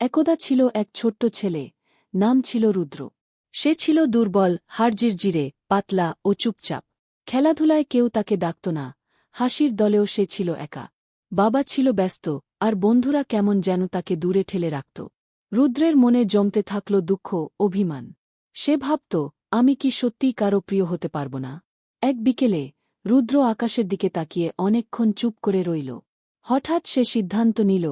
একদা ছিল এক ছোট্ট ছেলে, নাম ছিল রুদ্র। সে ছিল দুর্বল, হাড়জিরজিরে, পাতলা ও চুপচাপ। খেলাধুলায় কেউ তাকে ডাকত না, হাসির দলেও সে ছিল একা। বাবা ছিল ব্যস্ত, আর বন্ধুরা কেমন যেন তাকে দূরে ঠেলে রাখত। রুদ্রের মনে জমতে থাকল দুঃখ, অভিমান। সে ভাবত, আমি কি সত্যিই কারো প্রিয় হতে পারব না। এক বিকেলে রুদ্র আকাশের দিকে তাকিয়ে অনেকক্ষণ চুপ করে রইল। হঠাৎ সে সিদ্ধান্ত নিল,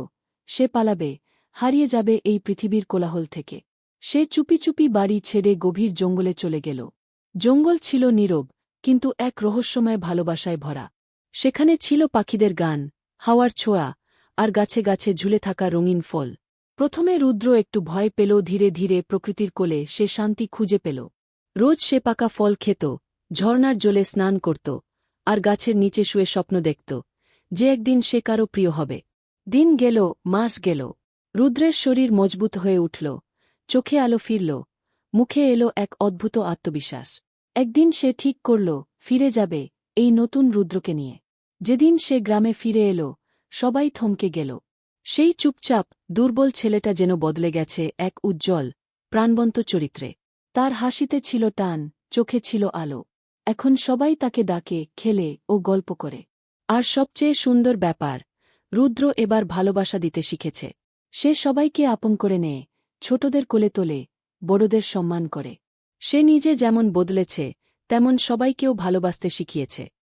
সে পালাবে, হারিয়ে যাবে এই পৃথিবীর কোলাহল থেকে। সে চুপি চুপি বাড়ি ছেড়ে গভীর জঙ্গলে চলে গেল। জঙ্গল ছিল নীরব, কিন্তু এক রহস্যময় ভালোবাসায় ভরা। সেখানে ছিল পাখিদের গান, হাওয়ার ছোঁয়া, আর গাছে গাছে ঝুলে থাকা রঙিন ফল। প্রথমে রুদ্র একটু ভয় পেল, ধীরে ধীরে প্রকৃতির কোলে সে শান্তি খুঁজে পেল। রোজ সে পাকা ফল খেত, ঝর্নার জলে স্নান করত, আর গাছের নিচে শুয়ে স্বপ্ন দেখত যে একদিন সে কারো প্রিয় হবে। দিন গেল, মাস গেল। রুদ্রের শরীর মজবুত হয়ে উঠল, চোখে আলো ফিরল, মুখে এলো এক অদ্ভুত আত্মবিশ্বাস। একদিন সে ঠিক করল, ফিরে যাবে এই নতুন রুদ্রকে নিয়ে। যেদিন সে গ্রামে ফিরে এলো, সবাই থমকে গেল। সেই চুপচাপ, দুর্বল ছেলেটা যেন বদলে গেছে এক উজ্জ্বল, প্রাণবন্ত চরিত্রে। তার হাসিতে ছিল টান, চোখে ছিল আলো। এখন সবাই তাকে ডাকে, খেলে ও গল্প করে। আর সবচেয়ে সুন্দর ব্যাপার, রুদ্র এবার ভালোবাসা দিতে শিখেছে। সে সবাইকে আপন করে নেয়, ছোটদের কোলে তোলে, বড়দের সম্মান করে। সে নিজে যেমন বদলেছে, তেমন সবাইকেও ভালোবাসতে শিখিয়েছে।